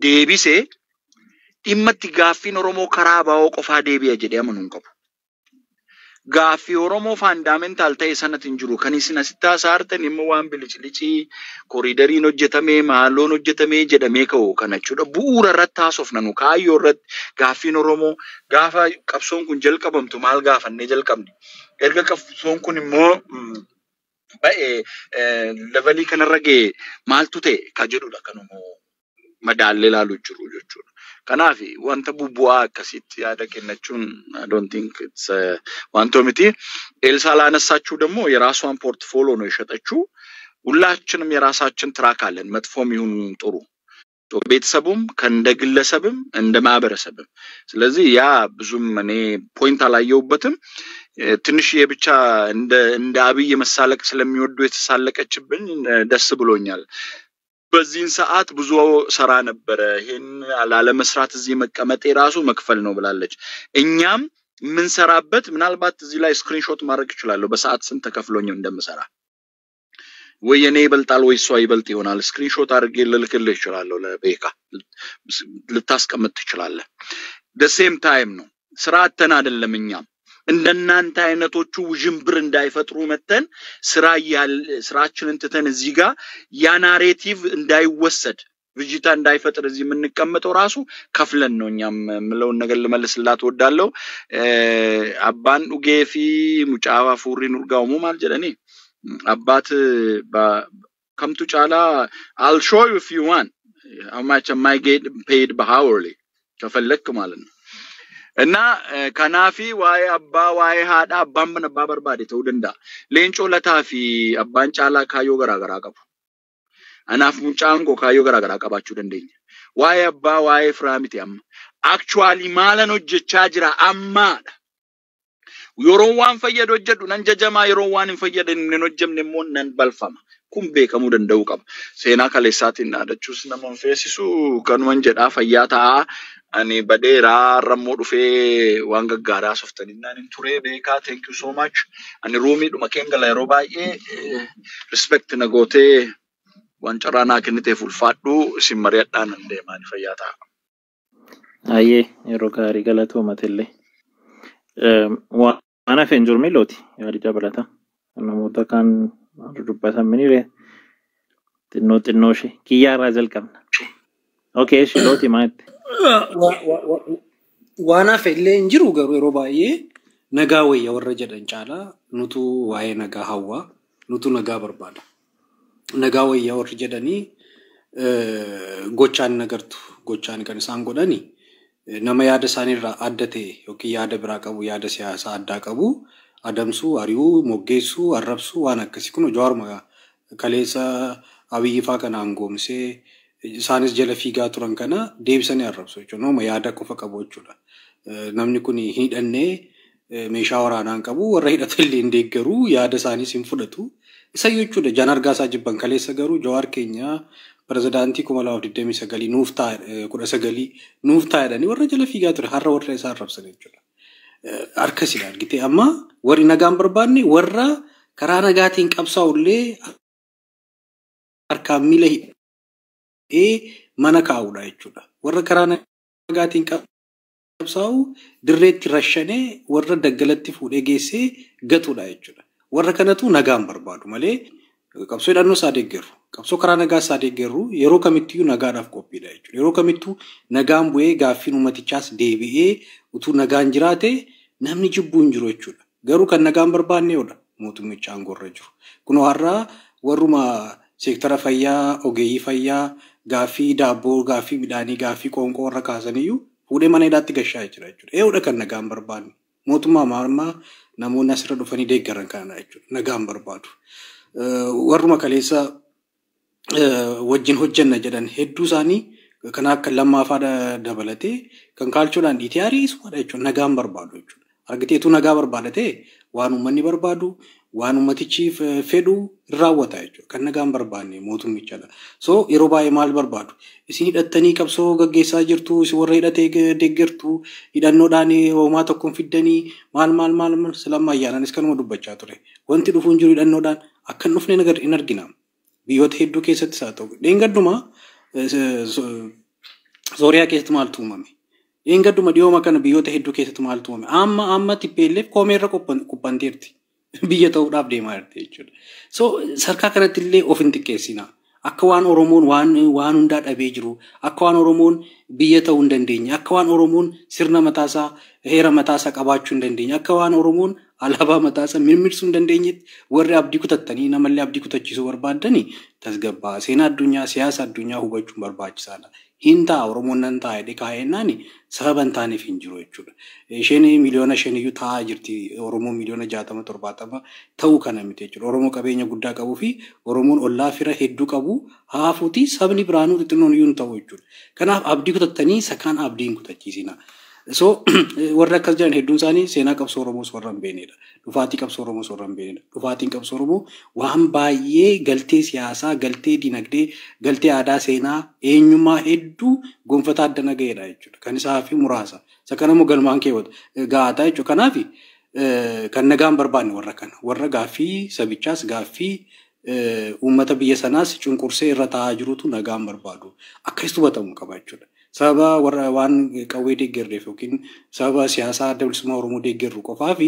deebisee dhimmatti gaaffiin Oromoo karaa baa'oo qofaa deebi'a jedhee amanuun qabu. Gaaffii Oromoo faandamental ta'e sanatti hin jiru. Kan isin asitti haasa'artan immoo waan bilicii koriidariin hojjetamee maaloon hojjetamee jedhamee ka'u kana jechuudha. Bu'uura irratti haasofna nu kaayyoo irratti gaaffiin Oromoo gaafa qabsoon kun jalqabamtu maal gaafannee jalqabne. Erga qabsoon kun immoo levelii kanarra ga'e maaltu ta'e ka jedhudha kanuma madaallee ilaaluu jiru jechuudha. Kanaaf wanta bu'aa akkasitti yaada kennachuun I don't think it's wanto miti ኤልሳ ላነሳችሁ ደግሞ የራሷን ፖርትፎሊዮ ነው የሸጠችው ሁላችንም የራሳችን ትራክ አለን መጥፎም ይሁን ጥሩ ቤተሰቡም ከእንደ ግለሰብም እንደ ማህበረሰብም ስለዚህ ያ ብዙም እኔ ፖይንት አላየውበትም ትንሽ የብቻ እንደ አብይ መሳለቅ ስለሚወዱ የተሳለቀችብኝ ደስ ብሎኛል በዚህን ሰዓት ብዙ ሰራ ነበር ይሄን አላለ መስራት እዚህ መቀመጥ የራሱ መክፈል ነው ብላለች እኛም ምን ሰራበት ምናልባት እዚህ ላይ ስክሪንሾት ማድረግ ይችላል በሰዓት ስንት ተከፍሎኝ እንደምሰራ ወይ የኔ ይበልጣል ወይ እሷ ይበልጥ ይሆናል ስክሪንሾት አድርጌ ልልክልህ ይችላል ለቤካ ልታስቀምጥ ይችላል the same time ነው ስራተን አይደለም እኛም እንደናንተ አይነቶቹ ውጅምብር እንዳይፈጥሩ መተን ስራችንን ተተን እዚህ ጋር ያ ናሬቲቭ እንዳይወሰድ ቪጂታ እንዳይፈጥር እዚህ የምንቀመጠው ራሱ ከፍለን ነው እኛም ምለውን ነገር ልመልስላት ወዳለው አባን ኡጌፊ ሙጫዋ ፉሪን ኡርጋውሙ ማልጀለኒ አባት ከምቱ ጫላ I'll show you if you want how much am I get paid by hourly ከፈለክ ማለት ነው እና ከናፊ ዋይ አባ ዋይ ሃዳ አባም በነባ በርባዴ ተውደንዳ ሌንጮ ለታፊ አባን ጫላ ካዮ ገራገራ ቀቡ አናፍ ሙጫንጎ ካዮ ገራገራ ቀባችሁ ደንደኝ ዋይ አባ ዋይ ፍራሚቲያም አክቹአሊ ማለኖ ጀቻጅራ አማዳ ዮሮዋን ፈየዶ ጀዱ ነንጀጀማ ዮሮዋን ፈየደ ነኖጀም ነሞን ነን ባልፋማ ኩምቤ ከሙ ደንደው ቀብ ሴና ከለሳቲና ደቹስ ነመን ፌሲሱ ከኑን ጀዳ ፈያታ ani badera rammo dufe wanga gara softanina nin ture beka thank you so much ani roomi duma kengala robaye respect nagote wancarana kinite fulfaddu simmariyaddan ande mani fayata aye ero gari galato matelle wa ana fenjur meloti yari jabalata namota kan dubbata menire tinnoshi kiyara zelkamna okay shiloti mat ዋና ፈለ እንጅሩ ገሩ ሮባዬ ነጋ ወይ ያወረጀ ደንጫላ ኑቱ ዋይ ነጋ ሐዋ ኑቱ ነጋ በርባዳ ነጋ ወይ ያወረጀ ደኒ ጎቻን ነገርቱ ጎቻን ከንሳን ጎዳኒ ነማ ያደ ሳኒራ አደቴ ኦኬ ያደ ብራቀቡ ያደ ሲያሳ አዳቀቡ አደምሱ አሪው ሞጌሱ አረብሱ ዋና ከሲኩኖ ጃርማ ከሌሳ አብይፋ ከናንጎምሴ ሳንስ ጀለፊ ጋቱራን ከና ዴብሰን ያረብሶቹ ነው ማያዳ ቆፈ ቀቦቹላ namni kuni hidhanne meeshaa waraanaan qabu warra hidhatelle indeeggaru yaada isaanii sinfudhatu isayyochu de janargaasa jibban kaleessa garu jawar keenya prezidaantii 2029 nuuf taa'edani warra jala fiigaa ture har'a warra isaa arrabsan jechuudha arkasiidhaan gite amma warri nagaan barbaanne warra karaa nagaatiin qabsaa'ullee harkaan miila mana kaa'uudha jechuudha warra karaa nagaatiin qabsaa'u dirreetti rashane warra daggalatti fuudhee geessee gatuudha jechuudha warra kanatu nagaan barbaadu malee qabsoo hidhannoo isaa deeggaru qabsoo karaa nagaa isaa deeggaru yeroo kamittuu nagaadhaaf qophiidha jechuudha yeroo kamittuu nagaan bu'ee gaaffiin ummatichaas deebi'ee utuu nagaan jiraate namni jibbuu hin jiru jechuudha garuu kan nagaan barbaanneedha mootummicha aangorra jiru kunoo har'a warruma seektara fayyaa ogeeyyii fayyaa gaaffii daabboo gaaffii midhaanii gaaffii qoonqoo warra kaasaniyyuu fuudhee mana hidhaatti gashaa jira jechuudha eewudha kan nagaan barbaanne mootummaa maarmaa namoonni asirra dhufanii deeggaran kana jechuudha nagaan barbaadu warruma kaleessa wajjin hojjenna jedhan hedduu isaanii kan akka lammaaffaa dabalatee kan kaalchoodhaan dhiitiyaarii isumadha jechuudha nagaan barbaadu jechuudha argiteetu nagaa barbaadate waan uummanni barbaadu waan ummatichi fedhu raawwata jechuudha kan nagaan barbaanne mootummichadha so yeroo baay'ee maal barbaadu isin hidhattanii qabsoo gaggeessaa jirtu isin warra hidhatee deeggartu hidhannoodhaan hoomaa tokkoon fiddanii maal silamma ayyaanis kanuma dubbachaa ture wanti dhufuun jiru hidhannoodhaan akkan dhufne nagar in argina biyyoota hedduu keessatti isaa ta'u dheengadduma Sooriyaa keessatti maaltu uumame Eengarduma dhiyooma kana biyyoota hedduu keessatti maaltu uumame. Amma TPLF koomeerra quphanteerti. Biyya ta'uudhaaf deemaa jirti jechuudha. So sarkaa kanatti illee of hin xiqqeessina. Akka waan Oromoon waan hundaa dhabee jiru, akka waan Oromoon biyya ta'uu hin dandeenye, akka waan Oromoon sirna mataasaa heera mataasaa qabaachuu hin dandeenye, akka waan Oromoon alaabaa mataasaa mirmirsuu hin dandeenyetti warri abdii kutattanii namallee abdii kutachiisuu barbaadanii tasgabbaa seenaa addunyaa siyaasa addunyaa hubachuun barbaachisaadha. Hinta Oromoon nan taa'e dhikaa'ennaani sababa hin taaneef hin jiru jechuudha. Isheen miliyoona 5 taa'aa jirti Oromoo miliyoona 60-70 ta'uu kana miti jechuudha. Oromoo qabeenya guddaa qabuu fi Oromoon ollaa fira hedduu qabu haafuuti sabni biraanuu xixinnoon iyyuu hin ta'u jechuudha. Kanaaf abdii kutattanii sakaan abdii hin kutachiisina. So warra akkas jiran hedduun isaanii seenaa qabsoo Oromoos warra hin beeknedha. Dhufaatii qabsoo Oromoos warra hin beeknedha. Dhufaatiin qabsoo Oromoo waan baay'ee galtee siyaasaa, galtee dinagdee, galtee aadaa seenaa, eenyummaa hedduu gonfataa addana ga'edha jechuudha. Kan isaa fi muraasa. Isa kana immoo galmaan keewwatu gahataa jechuudha. Kanaaf kan nagaan barbaanne warra kana. Warra gaaffii sabichaas gaaffii uummata biyya sanaas cunqursee irra taa'aa jirutu nagaan barbaadu. Akkas hubatamuu qaba jechuudha. Sababa warra waan qawwee deeggarreef yookiin sababa siyaasaa adda bilisummaa Oromoo deeggarru qofaa fi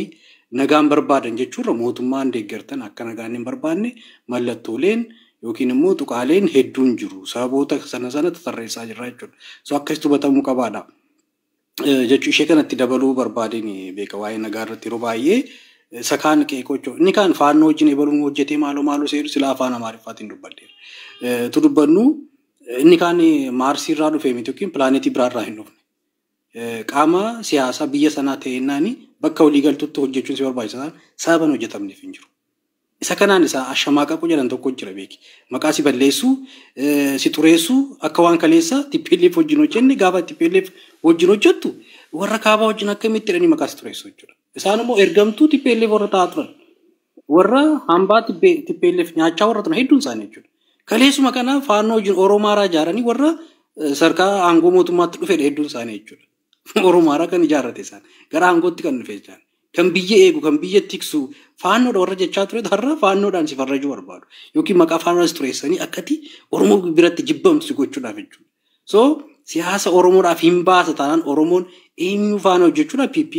nagaan barbaadan jechuudha mootummaan deeggartan akka nagaan hin barbaanne mallattooleen yookiin immoo tuqaaleen hedduun jiru. Sababoota sana tarreessaa jirra jechuudha. So akkasitti hubatamuu qabaadha. Jechuu ishee kanatti dabaluu barbaadeen beeka waa'ee nagaa irratti yeroo baay'ee sakaan qeeqochoo inni kaan faannoo wajjin ebaluun hojjetee maaloo seeru sila afaan Amaariffaatiin dubbadheera. Tu dubbannu inni kaan Maarsii irraa dhufee miti yookiin pilaanetii biraa irraa hin dhufne. Qaama siyaasaa biyya sanaa ta'ennaani bakka walii galtutti hojjechuun si barbaachisan sababan hojjetamneef hin jiru. Isa kanaan isaa ashamaaqa jedhan tokko jira beeki. Maqaa si balleessuu, si xureessuu akka waan kaleessa TPLF wajjin hojjenne gaafa TPLF wajjin hojjettu warra kaabaa wajjin akkamitti jedhanii maqaa si xureessu jechuudha. Isaan immoo ergamtuu TPLF warra ta'aa turan. Warra hambaa TPLF nyaachaa warra turan hedduun isaanii jechuudha. Kaleessuma kana faannoo wajjin Oromaaraa ijaaranii warra sarkaa aangoo mootummaatti dhufedha hedduun isaanii jechuudha. Oromaaraa kan ijaarrate isaan gara aangootti kan dhufe isaan. Kan biyya eegu kan biyya tiksu faannoodha warra jechaa ture har'a faannoodhaan si farrajuu barbaadu. Yookiin maqaa faannoodhaas xureessanii akkati Oromoo biratti jibbamtu si gochuudhaaf jechuudha. So siyaasa Oromoodhaaf hin baasa taanaan Oromoon eenyu faana hojjechuudhaaf PP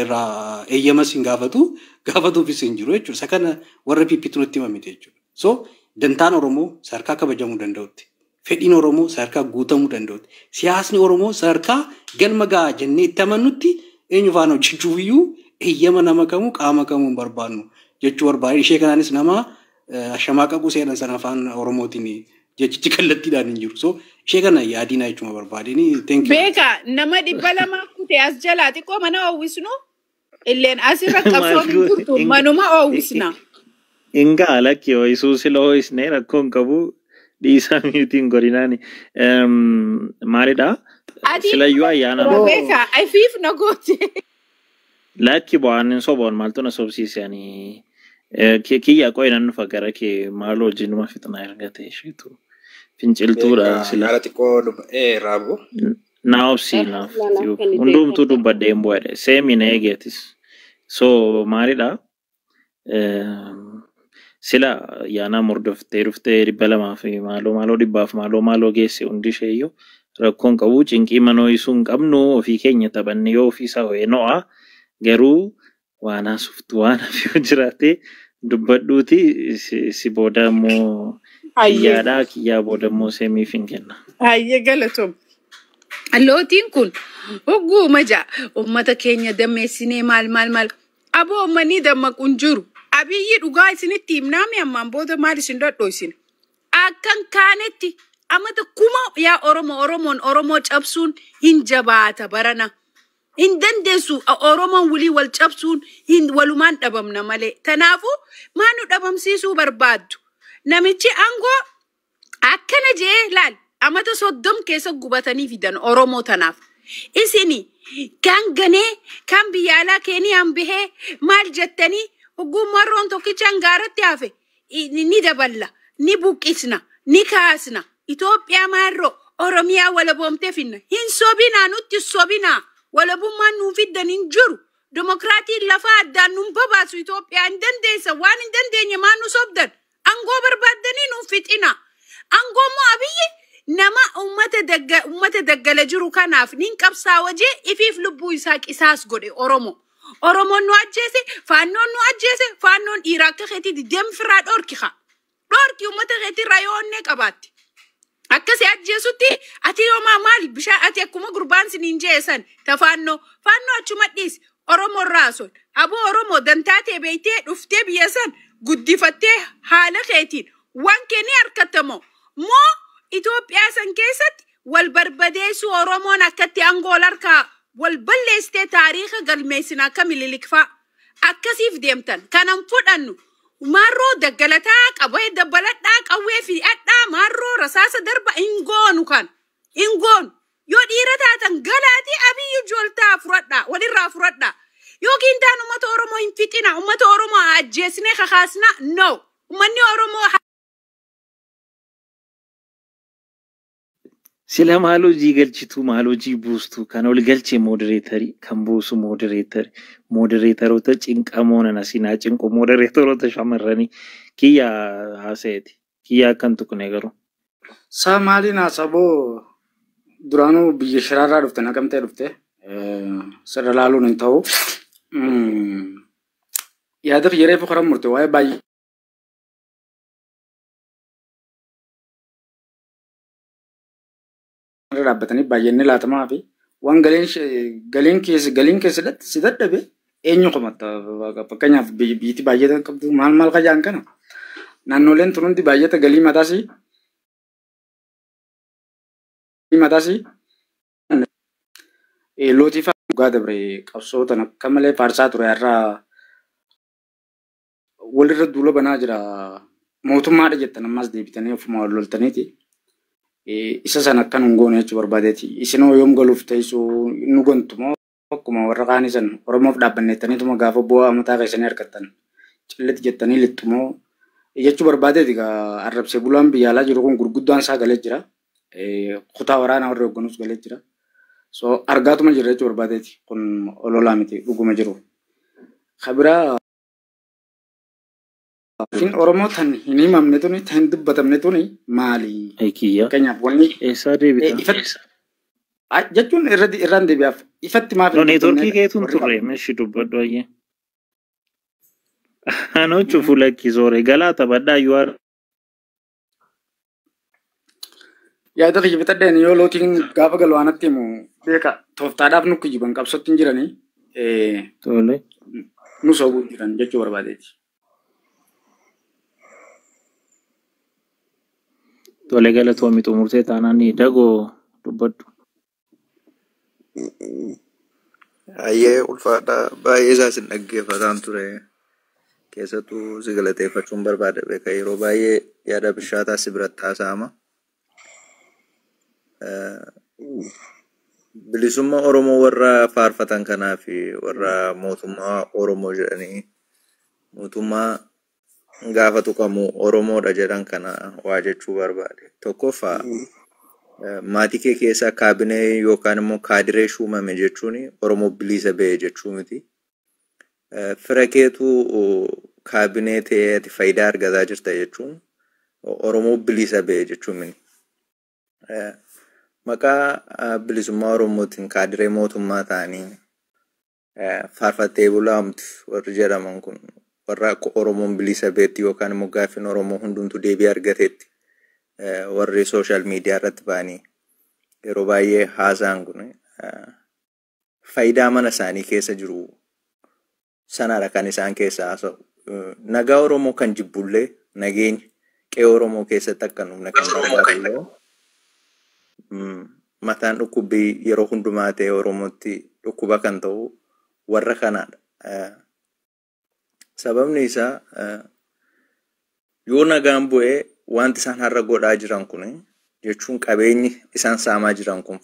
irraa eeyyamas hin gaafatuufis hin jiru jechuudha. Isa kana warra PP tunutti himamite jechuudha. So dantaan Oromoo sarkaa kabajamuu danda'utti. Fedhiin Oromoo sarkaa guutamuu danda'utti. Siyaasni Oromoo sarkaa galma gahaa jennee itti amannutti eenyu faana hojjechuuf iyyuu eeyyama nama kamuu qaama kamuu hin barbaannu jechuu barbaade. Ishee kanaanis nama ashamaaqa quseedhan sana afaan Oromootiin jechichi kallattiidhaan hin jiru. So ishee kana yaadinaa jechuma barbaadeni. Beeka nama 200 kutee as jalaa xiqqoo mana oowwisnu illeen asirra qabsoon hin jirtu manuma oowwisna. Inga alakki ho'isuu sila ho'isnee rakkoon qabu dhiisaa miitiin godinaani. Maalidhaa? Silayyuu ayyaana. Beeka afiif na goote. Lakki bu'aan soboon maaltu na sobsiisanii kiyya qoynan nufa gara kee maal wajjin numa fixnaa ergate isheetu finciltuudha sila. Gara xiqqoo raabu. Naa obsiinaaf hundumtuu dubbadde hin bu'edhe seemina eegeetis. So maalidhaa? Sila yaana murdoftee dhuftee 200 fi maaloo 100 fi maaloo geesse hundi isheeyyuu rakkoon qabu cinqii manoo isuu hin qabnu ofii keenya taphanne yoo ofii isaa ho'ee no'a garuu waan haasuftu waan hafi jiraate dubbadhuuti si booda immoo kiyyaadhaa kiyyaa booda immoo seemiif hin kenna. Hayyee galatoom. Allootiin kun hogguu maja uummata keenya dammeessinee maal aboo uummanni dammaquun jiru. Abiyyi dhugaa isinitti himnaami ammaan booda maal isin dhodhoo isin. Akkan kaanetti amata kuma yaa Oromoo cabsuun hin jabaata barana. Hin dandeessu Oromoon walii wal cabsuun hin walumaan dhabamna malee. Kanaafuu maal nu dhabamsiisuu barbaaddu. Namichi aangoo akkana jee laal amata 30 keessa gubatanii fidan Oromoo tanaaf. Isini kan ganee kan biyya alaa Keeniyaan bahee maal jettanii Ogummaarroon tokkichaan gaaratti hafe ni daballa, ni buqqisna, ni kaasna. Itoophiyaa maarroo Oromiyaa walaboomtee finna. Hin sobinaa nutti sobinaa. Walabummaan nuuf fiddan hin jiru. Demokraatiin lafa addaan nuun babaasu Itoophiyaa hin dandeessa. Waan hin dandeenye maan nu sobdan. Angoo barbaaddanii nuuf fixina. Angoo immoo Abiyyi nama ummata daggala jiru kanaaf nin qabsaa wajee ifiif lubbuu isaa qisaas godhe Oromoon nu ajjeese faannoon nu ajjeese faannoon dhiiraa akka keetii deemfiraa dhorki ummata keetii rayoonnee qabaatti akkasii ajjeesutti ati yoomaa maali bishaan ati akkuma gurbaan siniin jeesan tafaannoo achuma dhiis Oromoon raason aboo Oromoo dantaatee beeytee dhuftee biyya san guddifattee haala keetiin waan kenni harkatamoo moo Itoophiyaa san keessatti wal barbadeessu Oromoon akkatti aangool harkaa wal balleessitee taariikha galmeessinaa akka mililikfaa akkasiif deemtan kanan fudhannu marroo daggalataa qabee dabbaladhaa qawwee fi adhaa marroo rasaasa darba ingoonu yoo dhiira taatan galaati abiyyu jooltaa walirraa furadhaa yookiin taan ummata Oromoo hin fixina ummata Oromoo ajjeesnee kakaasna no ummanni Oromoo sila maalojii galchitu maalojii buustu kan ol galche modereetarii kan buusu modereetaroota cinqamoon asinaa cinqu modereetaroota shamarranii kiyya haaseeti kiyya akkan tuqne garuu. Saa maaliin haasaboo duraanuu biyya shiraarraa dhufte naqamtee dhufte sirra laaluun hin ta'u yaadaf yeree fi karan murte waa'ee baay'ee. Dhaabbatanii baay'inni laatamaa fi waan galiin keessatti si dadhabe eenyu qomatta fakkeenyaaf biyyatti baay'ata qabdu maal qajaan kana naannoleen turundi baay'ata galii mataasi lootii fa'aa dhugaa dabre qabsootan akka malee faarsaa ture irraa walirra duula banaa jira mootummaadha jettan ammas deebitanii ofuma wal loltaniiti. Isa sana akkan hungoone jechuu barbaadeeti. Isinoo yoom galuuf teessoo nu gontumoo akkuma warra kaanii san Oromoof dhaabbanneettaniituma gaafa bu'aa mataa keessanii argattan cilletti jettanii lixxumoo jechuu barbaadeeti. Arrabsee bulaan biyya alaa jiru kun gurguddaan isaa galee jira. Kutaa waraanaa warra hoogganuus galee jira. So argaatuma jira jechuu barbaadeeti. Kun ololaa miti dhuguma jiru. Kabiraa Fin Oromoo tan hin himamne tuni tan dubbatamne tuni maali? Kiyya. Keenyaaf wanni Eessaa deebita? jechuun irraan deebi'aaf ifatti maaf No neetworkii keetuun turre meeshi dubbadhu ayyee. Anoo cufu lakkisoore galaa taphadhaa yoo yaada kiyya bitadheen yoo lootiin gaafa galu aanatti himu beeka tooftaadhaaf nukki jiban qabsotti hin jiranii tole. nu sooguu jiran jechuu barbaadeeti. Tole galatoomi xumurtee taanaan ni dagoo dubbadhu. Ayyee ulfaadha baay'ee isaas hin dhaggeeffataan ture keessattuu si galateeffachuun barbaada beeka yeroo baay'ee yaada bishaataa si biratti haasa'ama. Bilisummaa Oromoo warra faarfatan kanaa fi warra mootummaa Oromoo jedhanii mootummaa gaafa tuqamu Oromoodha jedhan kana waa jechuu barbaade. Tokkoffaa maatii kee keessa kaabinee yookaan immoo kaadiree shuumame jechuun Oromoo bilisa ba'e jechuu miti. Fira keetu kaabinee ta'eeti faayidaa argataa jirta jechuun Oromoo bilisa ba'e jechuun miti. Maqaa bilisummaa Oromootiin kaadiree mootummaa ta'anii faarfattee bulaamti warri jedhaman kun warra akka Oromoon bilisa ba'etti yookaan immoo gaaffiin Oromoo hundumtuu deebii argateetti warri sooshaal miidiyaa irratti ba'anii yeroo baay'ee haasa'an kun faayidaa mana isaanii keessa jiru sanadha kan isaan keessa haasa'u. Nagaa Oromoo kan jibbullee nageenya qe'ee Oromoo keessatti akka humna kan barbaadullee mataan dhukkubbii yeroo hundumaa ta'e Oromootti dhukkuba kan ta'u warra kanaadha. Sababni isaa yoo nagaan bu'ee wanti isaan har'a godhaa jiran kun jechuun qabeenyi isaan saamaa jiran kun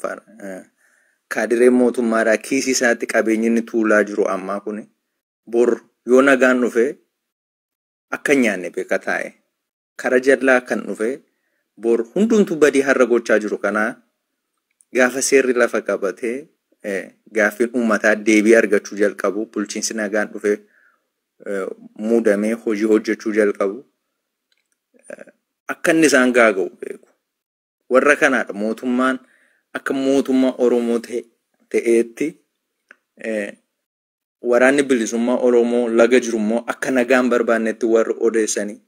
kaadireen mootummaadhaa kiisii isaatti qabeenyi inni tuulaa jiru ammaa kun bor yoo nagaan dhufe akka nyaanne beeka taa'e kara jalaa kan dhufe bor hundumtu badii har'a gochaa jiru kanaa gaafa seerri lafa qabatee gaaffiin uummataa deebii argachuu jalqabu bulchiinsi nagaan dhufe muudamee hojii hojjechuu jalqabu akka inni isaan gaaga'u beeku. warra kanaadha mootummaan akka mootummaa Oromoo ta'eetti waraanni bilisummaa Oromoo laga jiru immoo akka nagaan barbaannetti warra odeessanii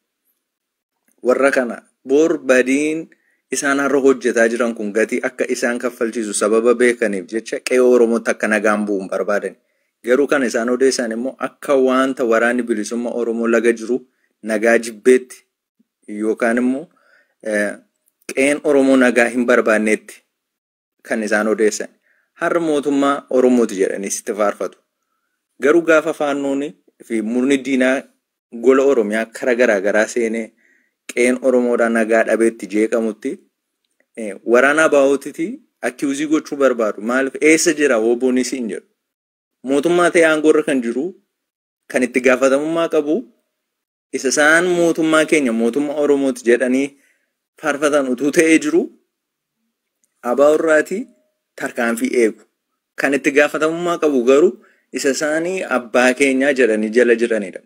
warra kana bor badiin isaan har'a hojjetaa jiran kun gatii akka isaan kaffalchiisu sababa beekaniif jecha qe'ee Oromootti akka nagaan bu'uun barbaadan garuu kan isaan odeessan immoo akka wanta waraanni bilisummaa Oromoo laga jiru nagaa jibbeetti yookaan immoo qe'een Oromoo nagaa hin barbaannetti kan isaan odeessan har'a mootummaa Oromooti jedhanii sitti faarfatu garuu gaafa faannoon fi murni diinaa gola Oromiyaa karaa garaa garaa seenee qe'een Oromoodhaan nagaa dhabeetti jeeqamutti waraana baa'ootitti akkiwuzii gochuu barbaadu maaliif eessa jira wooboonis hin jedhu mootummaa ta'e aangoorra kan jiru kan itti gaafatamummaa qabu isa isaan mootummaa keenya mootummaa Oromooti jedhanii faarfatan utuu ta'ee jiru abaa'urraati tarkaanfii eegu kan itti gaafatamummaa qabu garuu isa isaanii abbaa keenyaa jedhanii jala jiranidha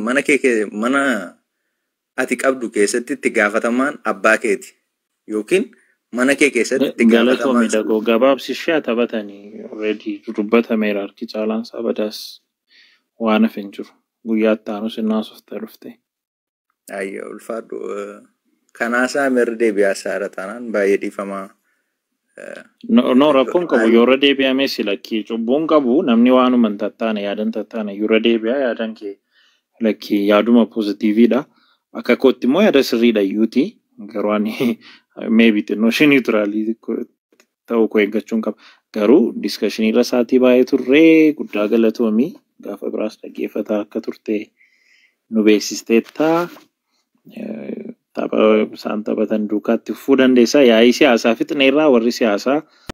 mana kee mana ati qabdu keessatti itti gaafatamaan abbaa keeti yookiin mana kee keessatti itti gaafatamaan midhagoo gabaabsishee taphatanii already dubbatameera harki caalaan sabadaas waan hafin jiru guyyaatti aanus innaasofta dhufte. Ayyo ulfaadhu kanaasaa mirri deebi'aa saara taanaan baay'ee dhiifamaa. No rakkoon qabu yoo deebi'amee silakki cubbuun qabu namni waanuma hin tattaane yaadan tattaane yoo deebi'aa yaadan kee lakki yaaduma positiiviidha. Akka kootti immoo yaada sirriidha iyyuuti garuu ani maybe xinnoo ishee niwutiraalii ta'uu koo eeggachuun qaba garuu diskashinii irra saatii baay'ee turree guddaa galatoomii gaafa biraas dhaggeeffataa akka turte nu beeksisteetta tapha isaan taphatan duukaatti fufuu dandeessaa yaa'ii siyaasaa fixneerraa warri siyaasaa